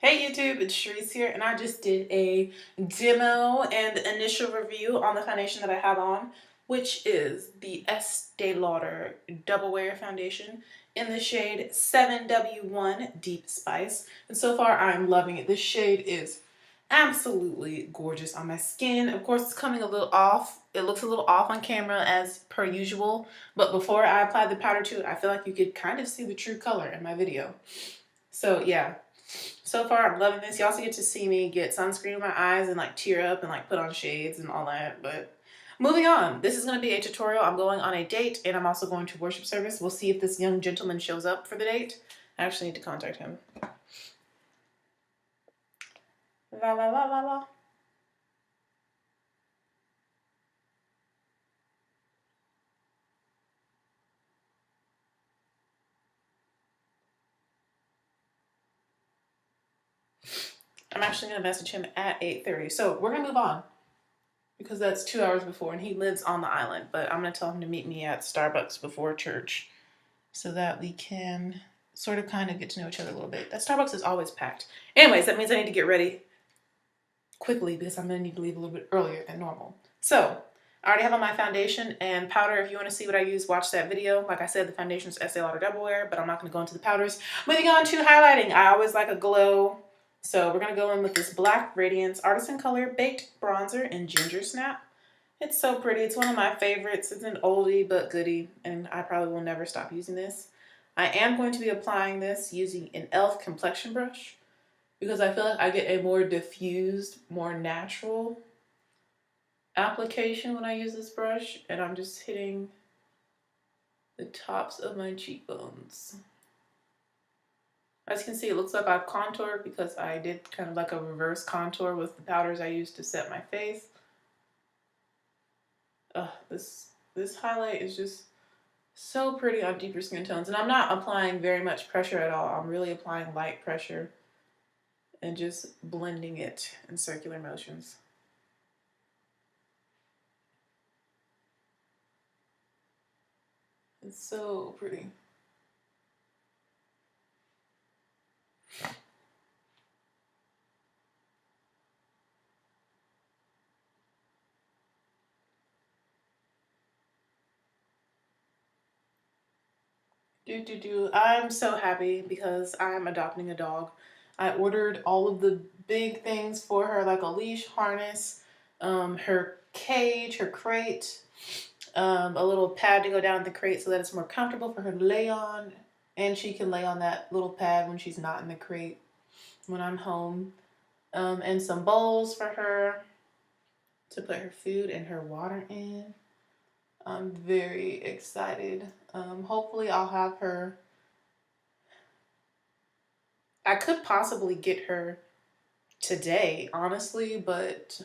Hey YouTube, it's Cherise here, and I just did a demo and initial review on the foundation that I have on, which is the Estee Lauder Double Wear Foundation in the shade 7W1 Deep Spice. And so far, I'm loving it. This shade is absolutely gorgeous on my skin. Of course, it's coming a little off. It looks a little off on camera as per usual, but before I applied the powder to it, I feel like you could kind of see the true color in my video. So yeah. So far, I'm loving this. You also get to see me get sunscreen in my eyes and like tear up and like put on shades and all that. But moving on, this is going to be a tutorial. I'm going on a date and I'm also going to worship service. We'll see if this young gentleman shows up for the date. I actually need to contact him. La la la la la. I'm actually going to message him at 8:30. So we're going to move on because that's 2 hours before and he lives on the island. But I'm going to tell him to meet me at Starbucks before church so that we can sort of kind of get to know each other a little bit. That Starbucks is always packed. Anyways, that means I need to get ready quickly because I'm going to need to leave a little bit earlier than normal. So I already have on my foundation and powder. If you want to see what I use, watch that video. Like I said, the foundation is Estee Lauder Double Wear, but I'm not going to go into the powders. Moving on to highlighting. I always like a glow. So we're going to go in with this Black Radiance Artisan Color Baked Bronzer in Ginger Snap. It's so pretty. It's one of my favorites. It's an oldie but goodie, and I probably will never stop using this. I am going to be applying this using an e.l.f. complexion brush because I feel like I get a more diffused, more natural application when I use this brush, and I'm just hitting the tops of my cheekbones. As you can see, it looks like I've contoured because I did kind of like a reverse contour with the powders I used to set my face. This highlight is just so pretty on deeper skin tones, and I'm not applying very much pressure at all. I'm really applying light pressure and just blending it in circular motions. It's so pretty. I'm so happy because I'm adopting a dog. I ordered all of the big things for her, like a leash, harness, her cage, her crate, a little pad to go down the crate so that it's more comfortable for her to lay on, and she can lay on that little pad when she's not in the crate when I'm home, and some bowls for her to put her food and her water in. I'm very excited. Hopefully I'll have her. I could possibly get her today, honestly, but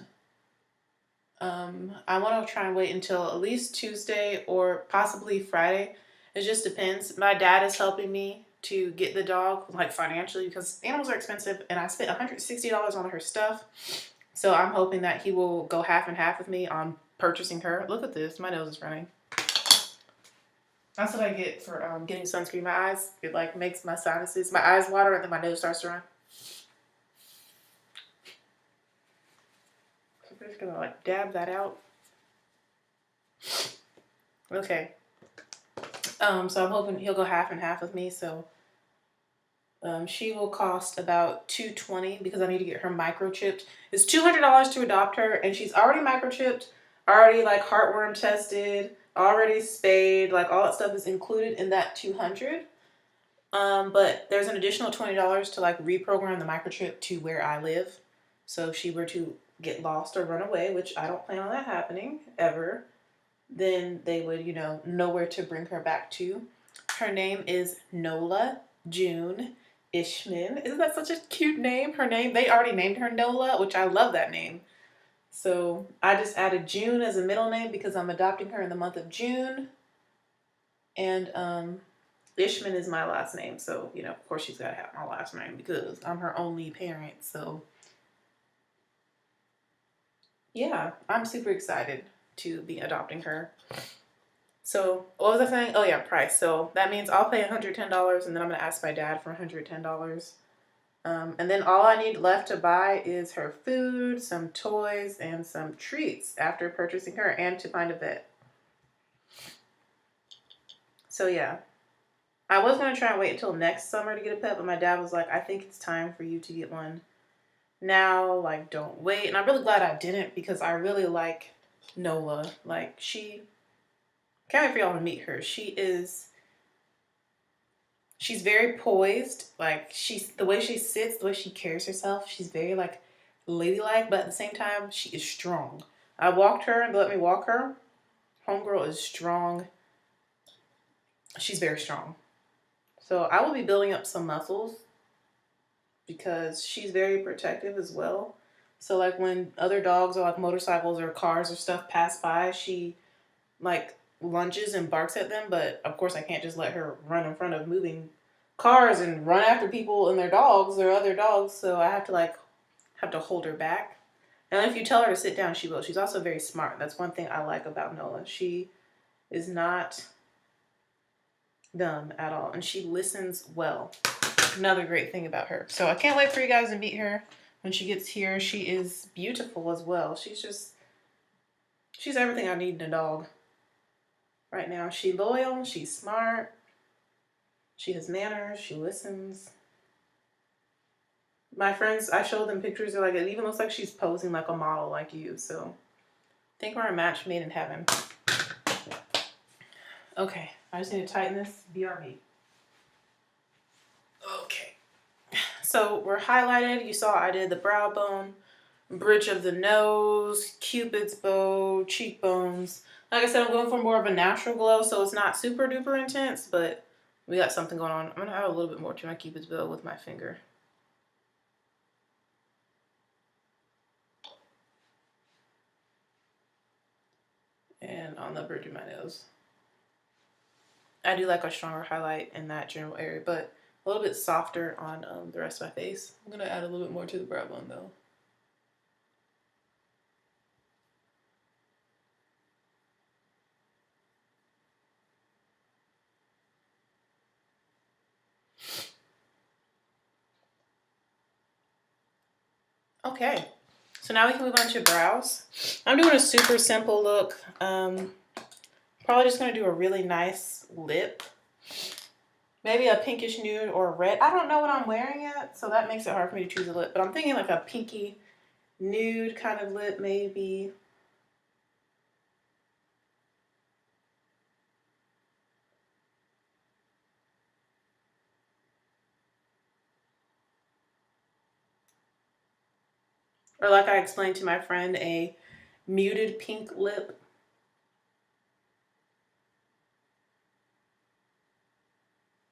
I want to try and wait until at least Tuesday or possibly Friday. It just depends. My dad is helping me to get the dog, like financially, because animals are expensive, and I spent $160 on her stuff. So I'm hoping that he will go half and half with me on purchasing her. Look at this. My nose is running. That's what I get for getting sunscreen in my eyes. It like makes my sinuses, my eyes water, and then my nose starts to run. So I'm just gonna like dab that out. Okay. So I'm hoping he'll go half and half with me. So she will cost about $220 because I need to get her microchipped. It's $200 to adopt her, and she's already microchipped, already like heartworm tested, already spayed. Like all that stuff is included in that $200. But there's an additional $20 to like reprogram the microchip to where I live. So if she were to get lost or run away, which I don't plan on that happening ever, then they would, know where to bring her back to. Her name is Nola June Ishman. Isn't that such a cute name? They already named her Nola, which I love that name. So I just added June as a middle name because I'm adopting her in the month of June. And Ishman is my last name. So, of course she's got to have my last name because I'm her only parent. So yeah, I'm super excited to be adopting her. So what was I saying? Oh yeah, price. So that means I'll pay $110 and then I'm going to ask my dad for $110. And then all I need left to buy is her food, some toys, and some treats after purchasing her, and to find a vet. So yeah, I was going to try and wait until next summer to get a pet, but my dad was like, I think it's time for you to get one now. Like, don't wait. And I'm really glad I didn't, because I really like Nola. Like, can't wait for y'all to meet her. She's very poised. Like, the way she sits, the way she carries herself, she's very like ladylike, but at the same time, she is strong. I walked her and let me walk her. Homegirl is strong. She's very strong. So I will be building up some muscles, because she's very protective as well. So like when other dogs or like motorcycles or cars or stuff pass by, she like lunges and barks at them. But of course I can't just let her run in front of moving cars and run after people and their dogs or other dogs. So I have to hold her back. And if you tell her to sit down, she will. She's also very smart. That's one thing I like about Nola. She is not dumb at all, and she listens well. Another great thing about her. So I can't wait for you guys to meet her when she gets here. She is beautiful as well. She's everything I need in a dog right now. She's loyal, she's smart, she has manners, she listens. My friends, I showed them pictures, they're like, it even looks like she's posing like a model like you. So I think we're a match made in heaven. Okay, I just need to tighten this. BRB. Okay. So we're highlighted. You saw I did the brow bone, bridge of the nose, Cupid's bow, cheekbones. Like I said, I'm going for more of a natural glow, so it's not super duper intense, but we got something going on. I'm going to add a little bit more to my Cupid's bow with my finger. And on the bridge of my nose. I do like a stronger highlight in that general area, but a little bit softer on the rest of my face. I'm going to add a little bit more to the brow bone though. Okay, so now we can move on to brows. I'm doing a super simple look. Probably just going to do a really nice lip. Maybe a pinkish nude or a red. I don't know what I'm wearing yet, so that makes it hard for me to choose a lip. But I'm thinking like a pinky nude kind of lip, maybe. Or like I explained to my friend, a muted pink lip.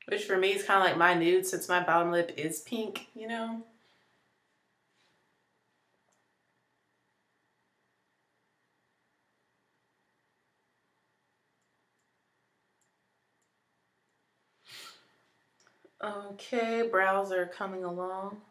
Which for me is kind of like my nude, since my bottom lip is pink, you know? Okay, brows are coming along.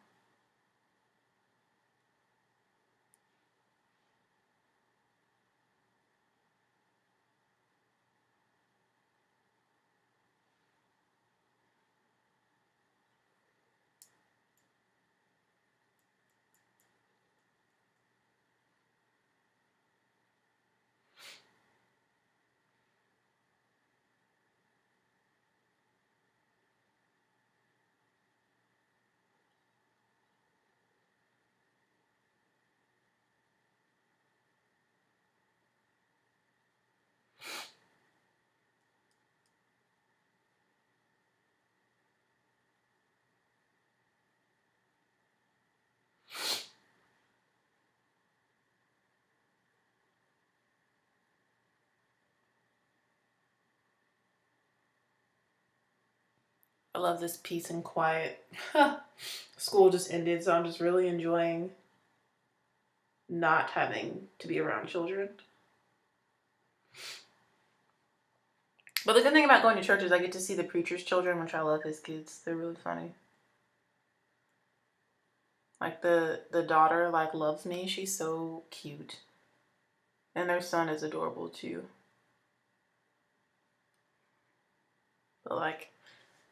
I love this peace and quiet. School just ended, so I'm just really enjoying not having to be around children. But the good thing about going to church is I get to see the preacher's children, which I love his kids. They're really funny. Like the daughter like loves me. She's so cute. And their son is adorable too. But like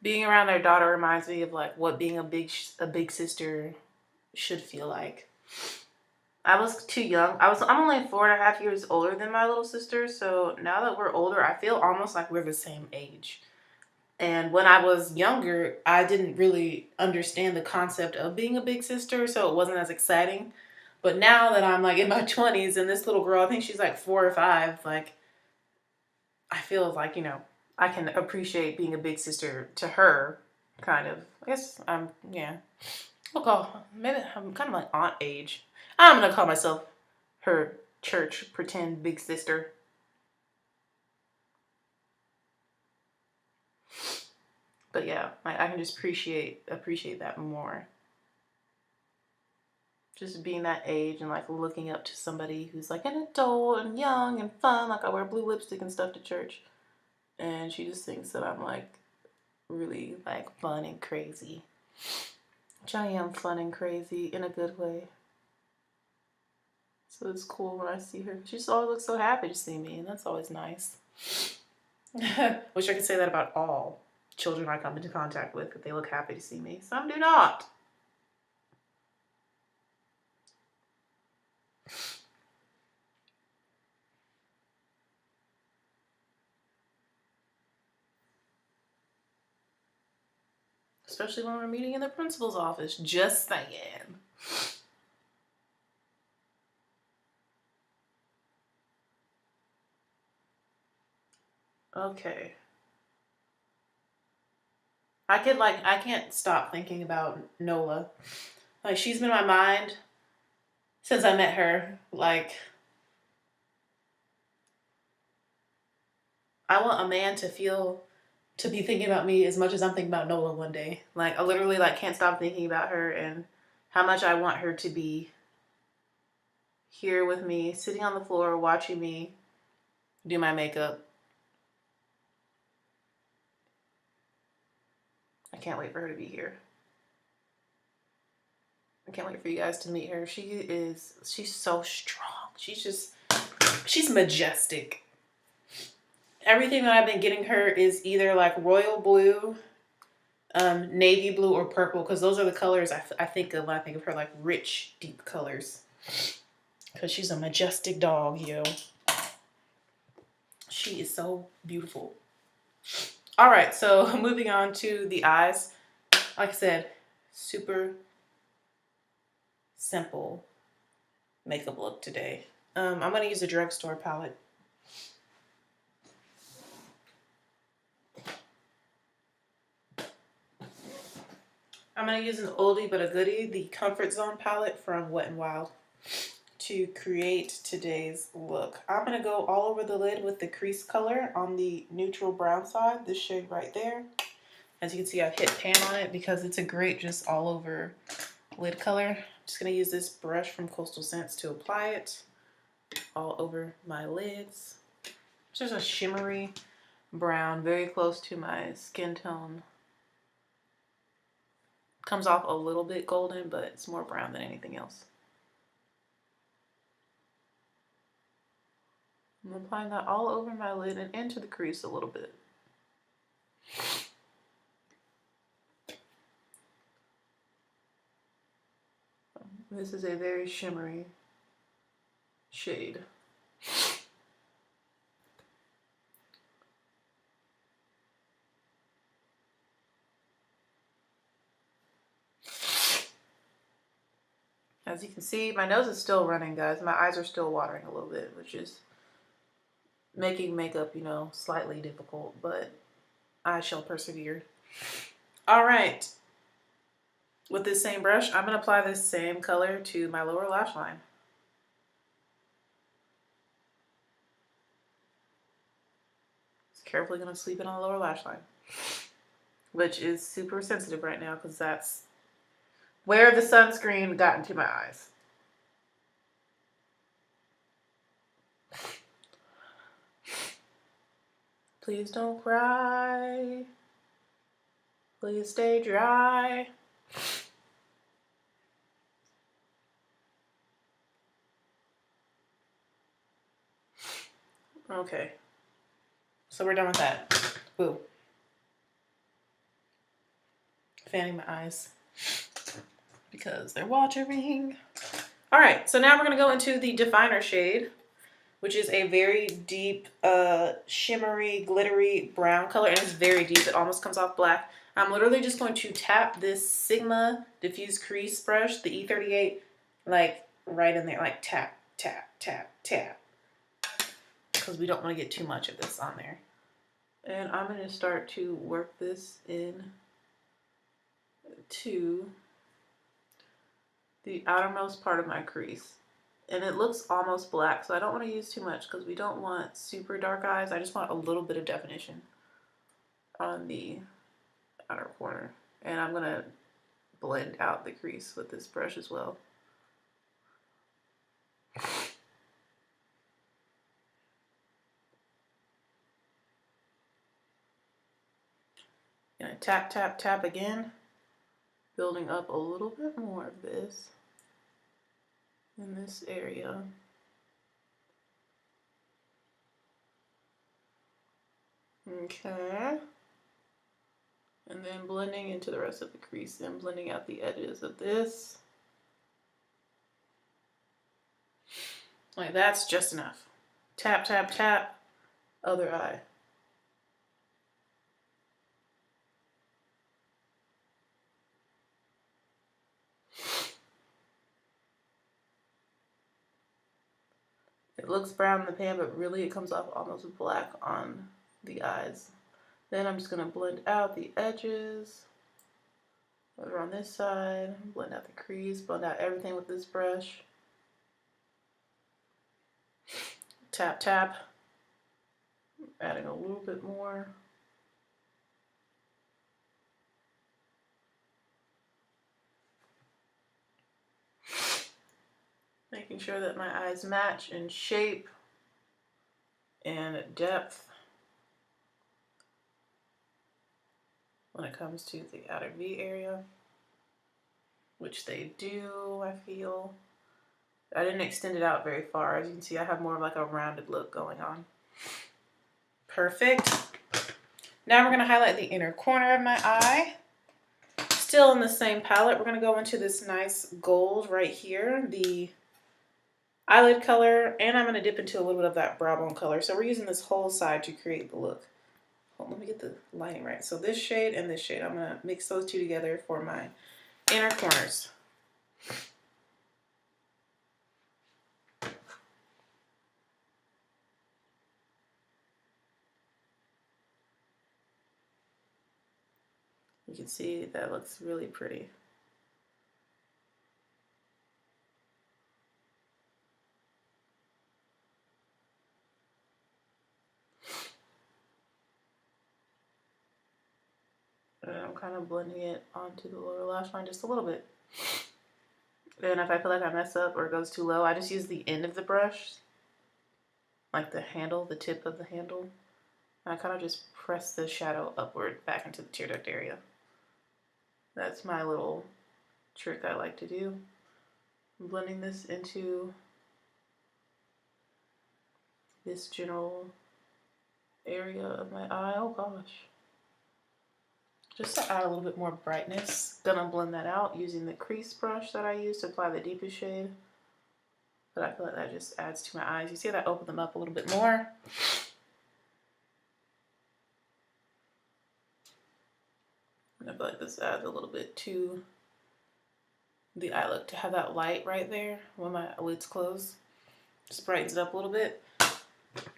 Being around their daughter reminds me of like what being a big sister should feel like. I was too young. I'm only 4.5 years older than my little sister, so now that we're older, I feel almost like we're the same age. And when I was younger, I didn't really understand the concept of being a big sister, so it wasn't as exciting. But now that I'm like in my 20s and this little girl, I think she's like 4 or 5, like I feel like, I can appreciate being a big sister to her, kind of. I guess yeah. Maybe I'm kind of like aunt age. I'm gonna call myself her church pretend big sister. But yeah, I can just appreciate that more. Just being that age and like looking up to somebody who's like an adult and young and fun. Like I wear blue lipstick and stuff to church, and she just thinks that I'm like really like fun and crazy. Which I am fun and crazy in a good way. So it's cool when I see her. She just always looks so happy to see me, and that's always nice. Wish I could say that about all children I come into contact with, that they look happy to see me. Some do not. Especially when we're meeting in the principal's office. Just saying. Okay. I can't stop thinking about Nola. Like, she's been in my mind since I met her. Like, I want a man to be thinking about me as much as I'm thinking about Nola one day. Like, I literally like can't stop thinking about her and how much I want her to be here with me, sitting on the floor, watching me do my makeup. I can't wait for her to be here. I can't wait for you guys to meet her. She's so strong. She's majestic. Everything that I've been getting her is either like royal blue, navy blue, or purple, because those are the colors I think of when I think of her, like rich, deep colors. Because she's a majestic dog, yo. She is so beautiful. All right, so moving on to the eyes. Like I said, super simple makeup look today. I'm going to use a Drugstore palette. I'm going to use an oldie but a goodie, the Comfort Zone palette from Wet n Wild, to create today's look. I'm going to go all over the lid with the crease color on the neutral brown side, this shade right there. As you can see, I've hit pan on it because it's a great just all over lid color. I'm just going to use this brush from Coastal Scents to apply it all over my lids. It's just a shimmery brown, very close to my skin tone. Comes off a little bit golden, but it's more brown than anything else. I'm applying that all over my lid and into the crease a little bit. This is a very shimmery shade. As you can see, my nose is still running, guys. My eyes are still watering a little bit, which is making makeup, slightly difficult, but I shall persevere. All right. With this same brush, I'm going to apply this same color to my lower lash line. Just carefully going to sweep it on the lower lash line, which is super sensitive right now because that's where the sunscreen got into my eyes. Please don't cry. Please stay dry. Okay. So we're done with that. Boo. fanning my eyes because they're watering. All right, so now we're going to go into the definer shade, which is a very deep, shimmery, glittery brown color. And it's very deep. It almost comes off black. I'm literally just going to tap this Sigma Diffuse Crease brush, the E38, like right in there. Like tap, tap, tap, tap. Because we don't want to get too much of this on there. And I'm going to start to work this in to the outermost part of my crease. And it looks almost black, so I don't want to use too much because we don't want super dark eyes. I just want a little bit of definition on the outer corner. And I'm going to blend out the crease with this brush as well. Gonna tap, tap, tap again, building up a little bit more of this in this area. Okay. And then blending into the rest of the crease and blending out the edges of this. Like that's just enough. Tap, tap, tap, other eye. It looks brown in the pan, but really it comes off almost black on the eyes. Then I'm just going to blend out the edges over on this side, blend out the crease, blend out everything with this brush. Tap, tap, adding a little bit more. Making sure that my eyes match in shape and depth when it comes to the outer V area, which they do, I feel. I didn't extend it out very far. As you can see, I have more of like a rounded look going on. Perfect. Now we're going to highlight the inner corner of my eye. Still in the same palette, we're going to go into this nice gold right here, the eyelid color, and I'm going to dip into a little bit of that brow bone color. So we're using this whole side to create the look. Hold on, let me get the lighting right. So this shade and this shade, I'm going to mix those two together for my inner corners. You can see that looks really pretty. And I'm kind of blending it onto the lower lash line just a little bit. And if I feel like I mess up or it goes too low, I just use the end of the brush, like the handle, the tip of the handle. And I kind of just press the shadow upward back into the tear duct area. That's my little trick I like to do. I'm blending this into this general area of my eye. Oh gosh. Just to add a little bit more brightness, gonna blend that out using the crease brush that I use to apply the deepest shade. But I feel like that just adds to my eyes. You see that open them up a little bit more. And I feel like this adds a little bit to the eye look, to have that light right there when my lid's closed. Just brightens it up a little bit.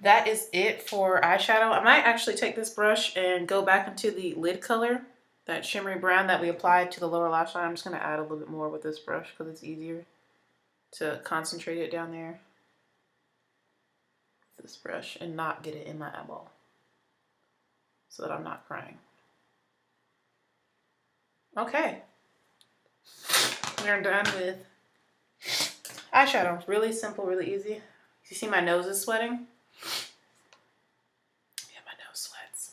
That is it for eyeshadow. I might actually take this brush and go back into the lid color, that shimmery brown that we applied to the lower lash line. I'm just going to add a little bit more with this brush because it's easier to concentrate it down there with this brush and not get it in my eyeball so that I'm not crying. Okay, we're done with eyeshadow. Really simple, really easy. You see my nose is sweating? Yeah, my nose sweats.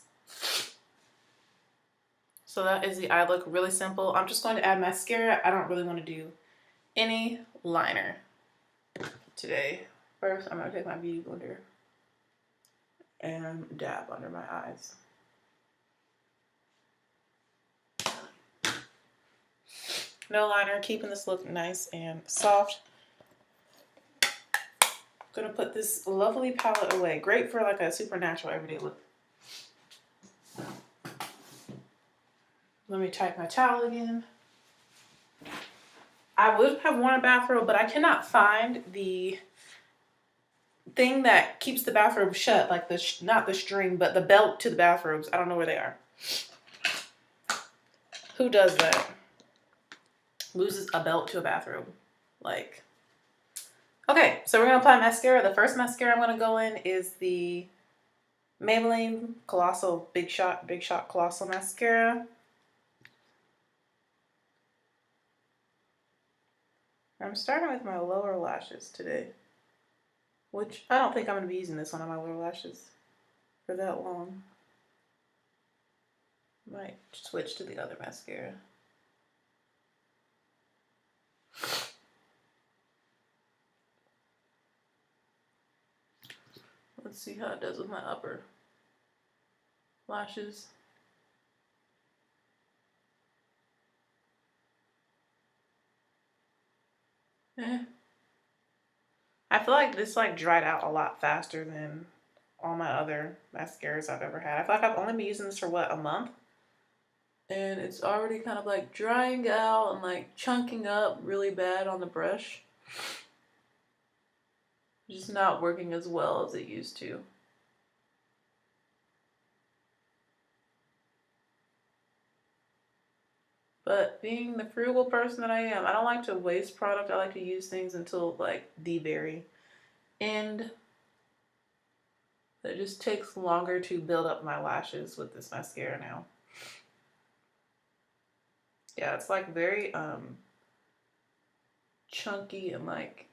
So that is the eye look, really simple. I'm just going to add mascara. I don't really want to do any liner today. First, I'm going to take my beauty blender and dab under my eyes. No liner, keeping this look nice and soft. I'm gonna put this lovely palette away. Great for like a supernatural everyday look. Let me type my towel again. I would have worn a bathrobe, but I cannot find the thing that keeps the bathrobe shut, like the not the string, but the belt to the bathrobes. I don't know where they are. Who does that? Loses a belt to a bathrobe. Like, okay, so we're gonna apply mascara. The first mascara I'm gonna go in is the Maybelline Colossal Big Shot Colossal Mascara. I'm starting with my lower lashes today, which I don't think I'm going to be using this one on my lower lashes for that long. Might switch to the other mascara. Let's see how it does with my upper lashes. I feel like this like dried out a lot faster than all my other mascaras I've ever had. I feel like I've only been using this for what, a month? And it's already kind of like drying out and like chunking up really bad on the brush. Just not working as well as it used to. But being the frugal person that I am, I don't like to waste product. I like to use things until like the very end. It just takes longer to build up my lashes with this mascara now. Yeah, it's like very chunky and like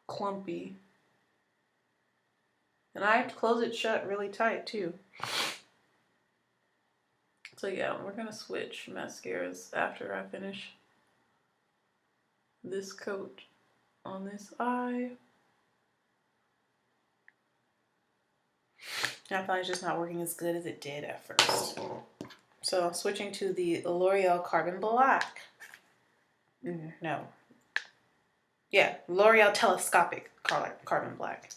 clumpy. And I have to close it shut really tight too. So yeah, we're gonna switch mascaras after I finish this coat on this eye. I find it's just not working as good as it did at first. So switching to the L'Oreal Carbon Black. No. Yeah, L'Oreal Telescopic Carbon Black.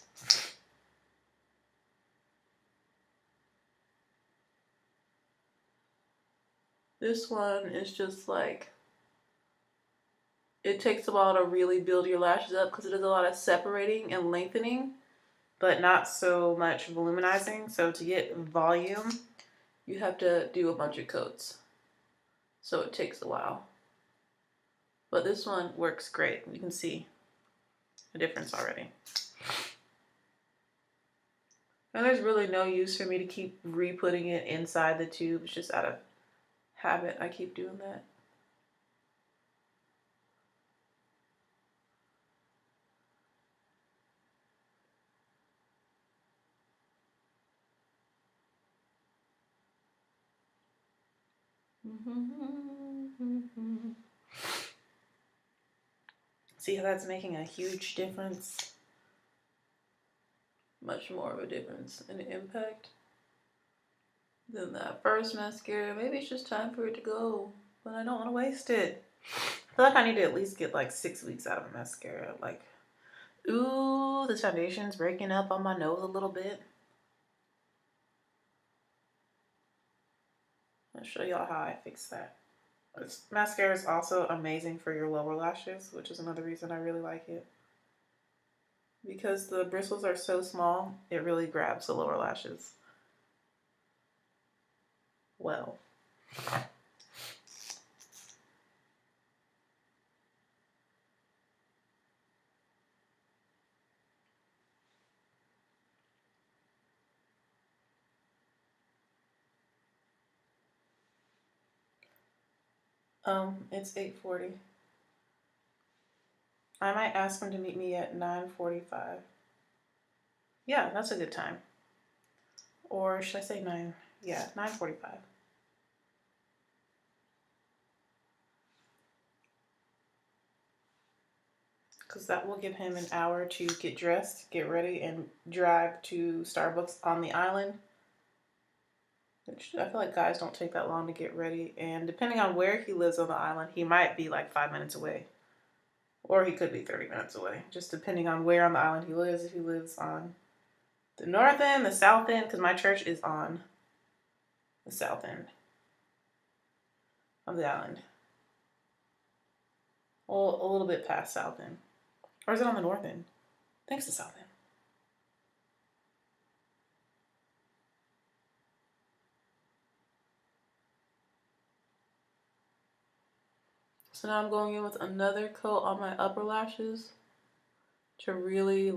This one is just like, it takes a while to really build your lashes up because it does a lot of separating and lengthening, but not so much voluminizing. So to get volume, you have to do a bunch of coats. So it takes a while. But this one works great. You can see the difference already. And there's really no use for me to keep re-putting it inside the tube. It's just out of habit. I keep doing that. See how that's making a huge difference? Much more of a difference in the impact than that first mascara. Maybe it's just time for it to go, but I don't want to waste it. I feel like I need to at least get like 6 weeks out of a mascara. Like, ooh, this foundation's breaking up on my nose a little bit. I'll show y'all how I fix that. This mascara is also amazing for your lower lashes, which is another reason I really like it. Because the bristles are so small, it really grabs the lower lashes well. It's 8:40. I might ask him to meet me at 9:45. Yeah, that's a good time. Or should I say 9? Yeah, 9:45. Because that will give him an hour to get dressed, get ready, and drive to Starbucks on the island. Which I feel like guys don't take that long to get ready. And depending on where he lives on the island, he might be like 5 minutes away. Or he could be 30 minutes away. Just depending on where on the island he lives. If he lives on the north end, the south end, because my church is on the south end of the island. Well, a little bit past south end. Or is it on the north end? I think it's the south end. So now I'm going in with another coat on my upper lashes to really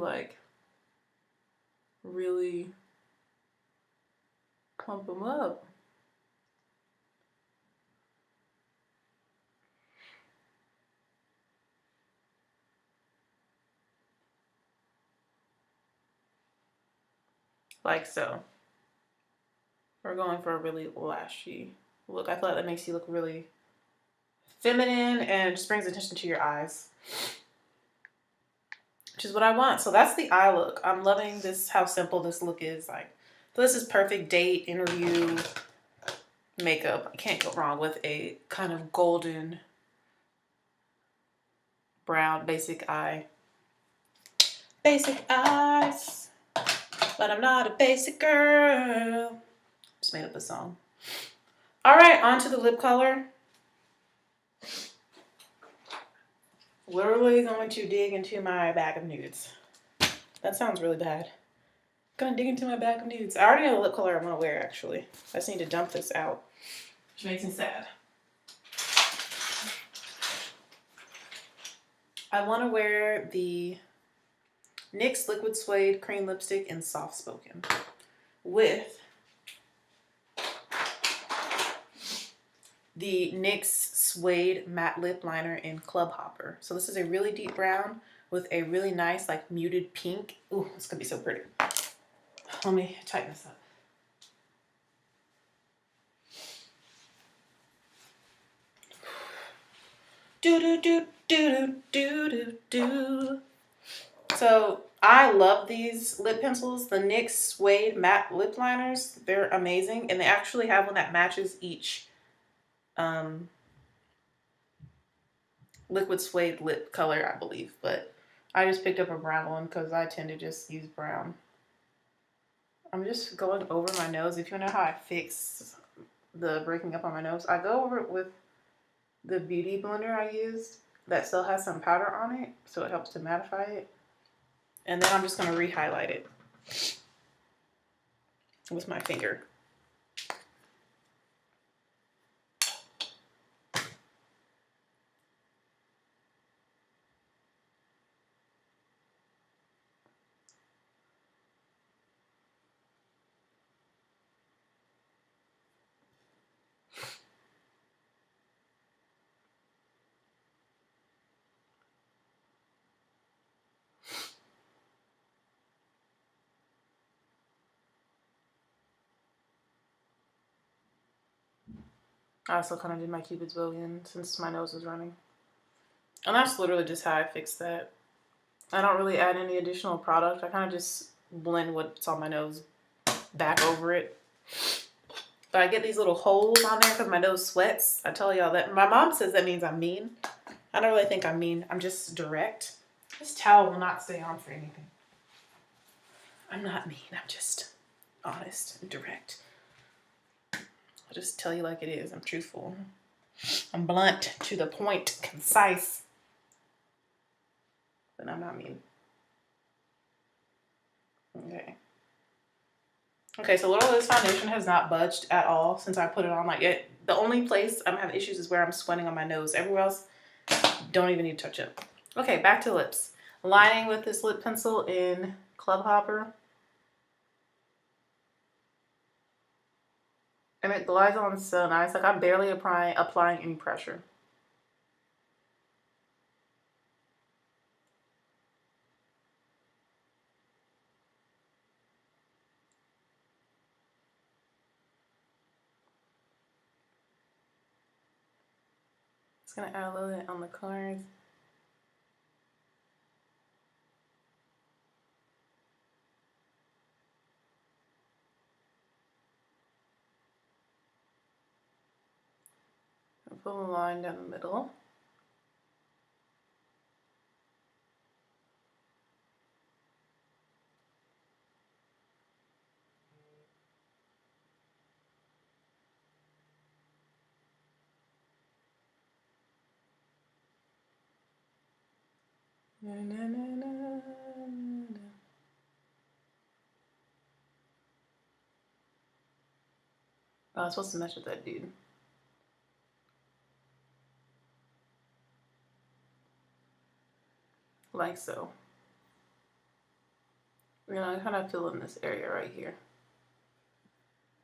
plump them up. Like so. We're going for a really lashy look. I feel like that makes you look really feminine and just brings attention to your eyes, which is what I want. So that's the eye look. I'm loving this, how simple this look is. Like, so this is perfect date, interview, makeup. I can't go wrong with a kind of golden brown basic eye. Basic eyes, but I'm not a basic girl. Just made up a song. All right, on to the lip color. Literally going to dig into my bag of nudes. That sounds really bad. Gonna dig into my bag of nudes. I already know the lip color I'm gonna wear, actually. I just need to dump this out, which makes me sad. I want to wear the NYX Liquid Suede Cream Lipstick in Soft Spoken with the NYX Suede Matte Lip Liner in Club Hopper. So this is a really deep brown with a really nice like muted pink. Ooh, it's gonna be so pretty. Let me tighten this up. Do do do do do do do. So I love these lip pencils, the NYX Suede Matte Lip Liners. They're amazing, and they actually have one that matches each liquid suede lip color, I believe. But I just picked up a brown one because I tend to just use brown. I'm just going over my nose. If you know how I fix the breaking up on my nose, I go over it with the beauty blender I used that still has some powder on it, so it helps to mattify it. And then I'm just going to re-highlight it with my finger. I also kind of did my Cupid's bow again since my nose was running. And that's literally just how I fix that. I don't really add any additional product. I kind of just blend what's on my nose back over it. But I get these little holes on there because my nose sweats. I tell y'all that. My mom says that means I'm mean. I don't really think I'm mean. I'm just direct. This towel will not stay on for anything. I'm not mean. I'm just honest and direct. I'll just tell you like it is. I'm truthful. I'm blunt, to the point, concise. But I'm not mean. Okay. Okay, so literally this foundation has not budged at all since I put it on. Like the only place I'm having issues is where I'm sweating on my nose. Everywhere else, don't even need to touch it. Okay, back to lips. Lining with this lip pencil in Club Hopper. And it glides on so nice. Like I'm barely applying any pressure. Just gonna add a little bit on the corners. Put a line down the middle. Na, na, na, na, na. Oh, I was supposed to match with that dude. Like so. You know, I kind of fill in this area right here.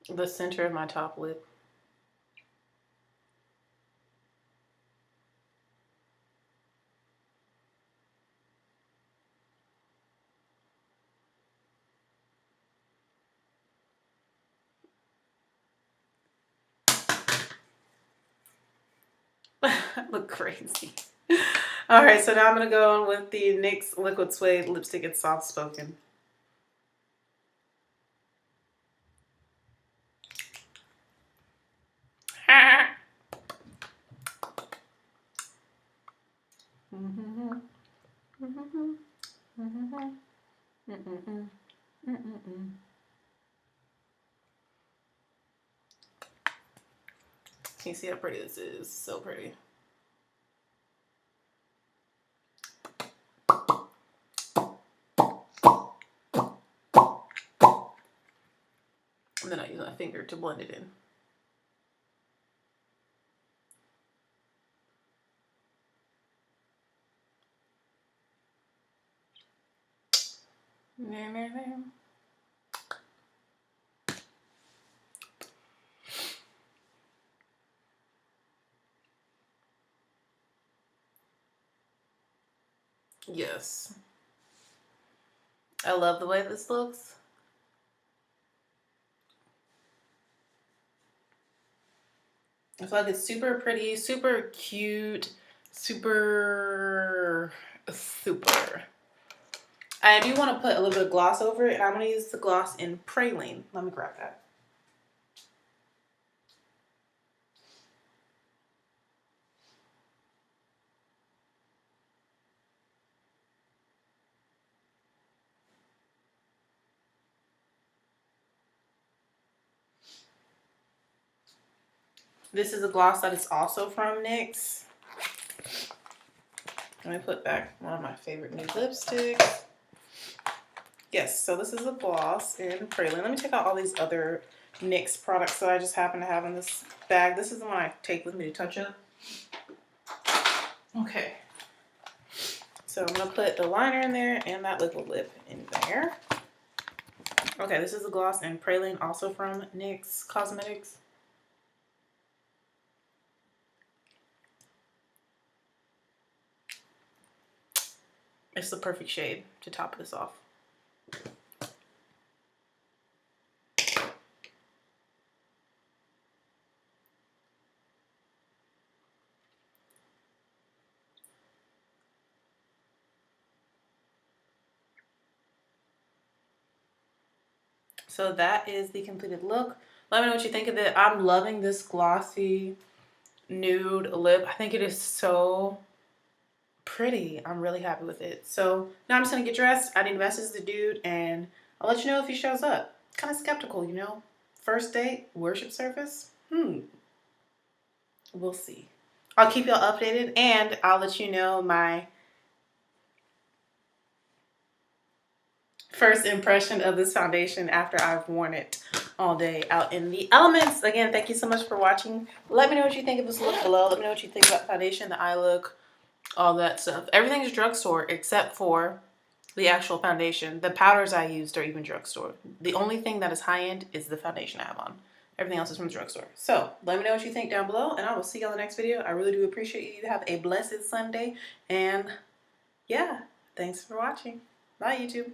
The center of my top lip. I look crazy. Alright, so now I'm going to go on with the NYX Liquid Suede Lipstick. It's Soft Spoken. Can you see how pretty this is? So pretty. And then I use my finger to blend it in. Yes. I love the way this looks. I feel like it's super pretty, super cute, super. I do want to put a little bit of gloss over it, and I'm going to use the gloss in Praline. Let me grab that. This is a gloss that is also from NYX. Let me put back one of my favorite new lipsticks. Yes, so this is a gloss in Praline. Let me take out all these other NYX products that I just happen to have in this bag. This is the one I take with me to touch up. Okay. So I'm going to put the liner in there and that liquid lip in there. Okay, this is a gloss in Praline, also from NYX Cosmetics. It's the perfect shade to top this off. So that is the completed look. Let me know what you think of it. I'm loving this glossy nude lip. I think it is so pretty. I'm really happy with it. So now I'm just gonna get dressed. I need to message the dude and I'll let you know if he shows up. Kind of skeptical, you know? First date, worship service? We'll see. I'll keep y'all updated and I'll let you know my first impression of this foundation after I've worn it all day out in the elements. Again, thank you so much for watching. Let me know what you think of this look below. Let me know what you think about the foundation, the eye look, all that stuff. Everything's drugstore except for the actual foundation. The powders I used are even drugstore. The only thing that is high-end is the foundation I have on. Everything else is from the drugstore. So let me know what you think down below and I will see y'all in the next video. I really do appreciate you. Have a blessed Sunday. And yeah, thanks for watching. Bye, YouTube.